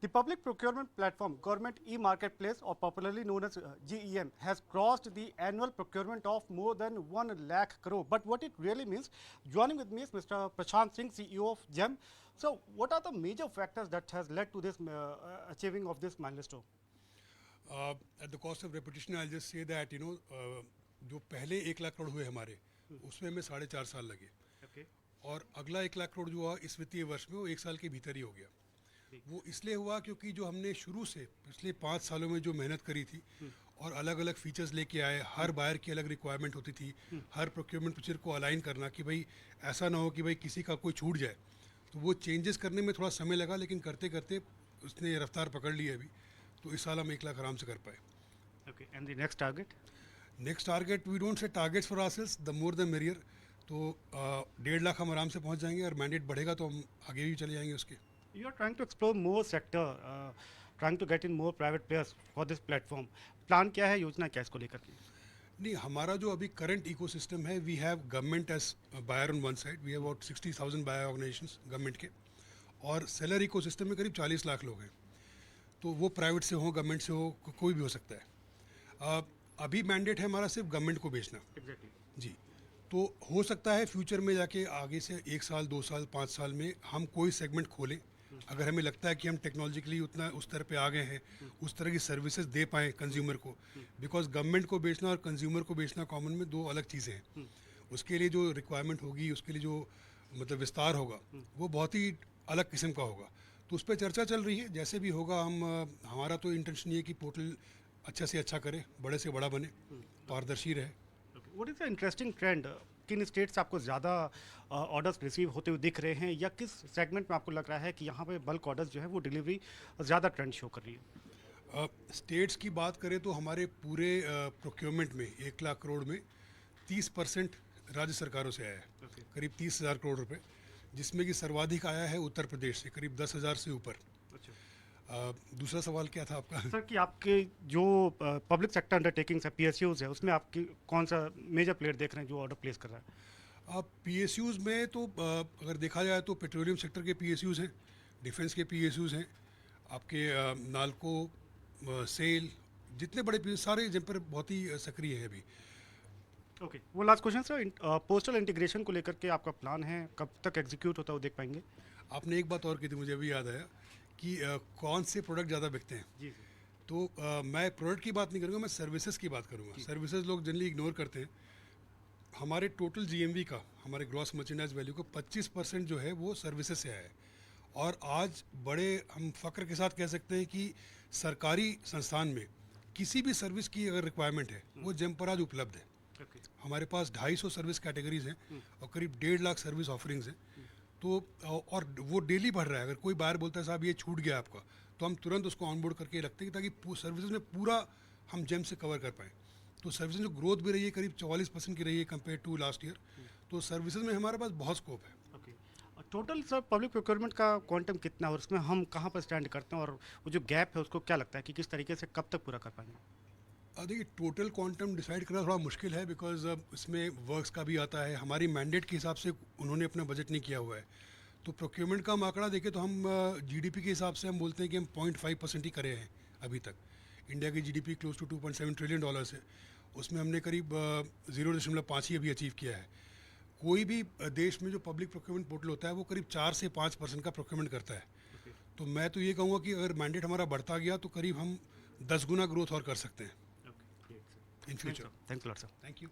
The public procurement platform, Government e-Marketplace, or popularly known as GEM, has crossed the annual procurement of more than 1 lakh crore. But what it really means, joining with me is Mr. Prashant Singh, CEO of GEM. So, what are the major factors that has led to this achieving of this milestone? At the cost of repetition, I'll just say that जो पहले 1 लाख करोड़ हुए हमारे उसमें हमें 4.5 साल लगे Okay. और अगला 1 लाख करोड़ जो हुआ इस वित्तीय वर्ष में वो 1 साल के भीतर ही हो गया। वो इसलिए हुआ क्योंकि जो हमने शुरू से पिछले 5 सालों में जो मेहनत करी थी और अलग अलग फीचर्स लेके आए, हर बायर की अलग रिक्वायरमेंट होती थी, हर प्रोक्योरमेंट फीचर को अलाइन करना कि भाई ऐसा ना हो कि भाई किसी का कोई छूट जाए, तो वो चेंजेस करने में थोड़ा समय लगा, लेकिन करते करते उसने रफ्तार पकड़ ली है अभी। तो इस साल हम 1 लाख आराम से कर पाए। Okay. And the next target? Next target we don't set targets for ourselves, the more the merrier. तो 1.5 लाख हम आराम से पहुंच जाएंगे और मैंडेट बढ़ेगा तो हम आगे भी चले जाएंगे उसके। You are trying to explore more sector, trying to get in more private players for this platform. Plan क्या है, योजना क्या है इसको लेकर के? नहीं, हमारा जो अभी करंट इकोसिस्टम है, we have government as buyer on one side, we have about 60,000 buyer organisations government के, और सेलर इकोसिस्टम में करीब 40 लाख लोग हैं। तो वो प्राइवेट से हो, गवर्नमेंट से हो, कोई भी हो सकता है। अभी मैंडेट है हमारा सिर्फ गवर्नमेंट को बेचना। Exactly. जी, तो हो सकता है फ्यूचर में जाके आगे से 1 साल 2 साल 5 साल में हम कोई सेगमेंट खोलें, अगर हमें लगता है कि हम टेक्नोलॉजिकली उतना उस तरह पे आ गए हैं, उस तरह की सर्विसेज दे पाएँ कंज्यूमर को। बिकॉज गवर्नमेंट को बेचना और कंज्यूमर को बेचना कॉमन में 2 अलग चीज़ें हैं। उसके लिए जो रिक्वायरमेंट होगी, उसके लिए जो मतलब विस्तार होगा, वो बहुत ही अलग किस्म का होगा। तो उस पर चर्चा चल रही है, जैसे भी होगा हम हमारा तो इंटेंशन ये है कि पोर्टल अच्छा से अच्छा करे, बड़े से बड़ा बने, पारदर्शी रहे। Okay. What is the interesting trend? किन स्टेट से आपको ज़्यादा ऑर्डर्स रिसीव होते हुए दिख रहे हैं, या किस सेगमेंट में आपको लग रहा है कि यहाँ पे बल्क ऑर्डर्स जो है वो डिलीवरी ज़्यादा ट्रेंड शो कर रही है? स्टेट्स की बात करें तो हमारे पूरे प्रोक्योरमेंट में 1 लाख करोड़ में 30% राज्य सरकारों से आया है, Okay. करीब 30,000 करोड़ रुपए, जिसमें कि सर्वाधिक आया है उत्तर प्रदेश से, करीब 10,000 से ऊपर। अच्छा दूसरा सवाल क्या था आपका? सर, कि आपके जो पब्लिक सेक्टर अंडरटेकिंग्स है, PSUs है, उसमें आपकी कौन सा मेजर प्लेयर देख रहे हैं जो ऑर्डर प्लेस कर रहा है? अब PSUs में तो अगर देखा जाए तो पेट्रोलियम सेक्टर के PSUs हैं, डिफेंस के PSUs हैं, आपके नाल्को, सेल, जितने बड़े PSUs सारे जिन पर बहुत ही सक्रिय है अभी। ओके, वो last question sir, postal integration को लेकर के आपका प्लान है, कब तक एग्जीक्यूट होता है वो देख पाएंगे? आपने एक बात और की थी, मुझे अभी याद आया कि कौन से प्रोडक्ट ज़्यादा बिकते हैं। जी तो मैं प्रोडक्ट की बात नहीं करूँगा, मैं सर्विसेज की बात करूँगा। सर्विसेज लोग जनरली इग्नोर करते हैं। हमारे टोटल GMV का, हमारे ग्रॉस मर्चेंडाइज वैल्यू का 25% जो है वो सर्विसेज से आया है। और आज बड़े हम फ़ख्र के साथ कह सकते हैं कि सरकारी संस्थान में किसी भी सर्विस की अगर रिक्वायरमेंट है, वो जेम पर आज उपलब्ध है। ओके। हमारे पास 250 सर्विस कैटेगरीज हैं और करीब 1.5 लाख सर्विस ऑफरिंग्स हैं। तो और वो डेली बढ़ रहा है। अगर कोई बायर बोलता है साहब ये छूट गया आपका, तो हम तुरंत उसको ऑनबोर्ड करके रखते हैं ताकि सर्विसेज में पूरा हम जेम से कवर कर पाएँ। तो सर्विसेज जो ग्रोथ भी रही है, करीब 44% की रही है कंपेयर टू लास्ट ईयर। तो सर्विसेज में हमारे पास बहुत स्कोप है। Okay, total sir public procurement का क्वांटम कितना है और उसमें हम कहाँ पर स्टैंड करते हैं, और वो जो गैप है उसको क्या लगता है कि किस तरीके से कब तक पूरा कर पाएंगे? देखिए, टोटल क्वांटम डिसाइड करना थोड़ा मुश्किल है, बिकॉज इसमें वर्क्स का भी आता है। हमारी मैंडेट के हिसाब से उन्होंने अपना बजट नहीं किया हुआ है। तो प्रोक्योरमेंट का हम आंकड़ा देखें तो हम GDP के हिसाब से हम बोलते हैं कि हम 0.5% ही करे हैं अभी तक। इंडिया की GDP क्लोज टू $2.7 ट्रिलियन है, उसमें हमने करीब 0.5 ही अभी अचीव किया है। कोई भी देश में जो पब्लिक प्रोक्योरमेंट पोर्टल होता है वो करीब 4 से 5% का प्रोक्योरमेंट करता है। तो मैं तो ये कहूँगा कि अगर मैंडेट हमारा बढ़ता गया तो करीब हम 10 गुना ग्रोथ और कर सकते हैं okay, in future. Thanks lot sir. Thank you.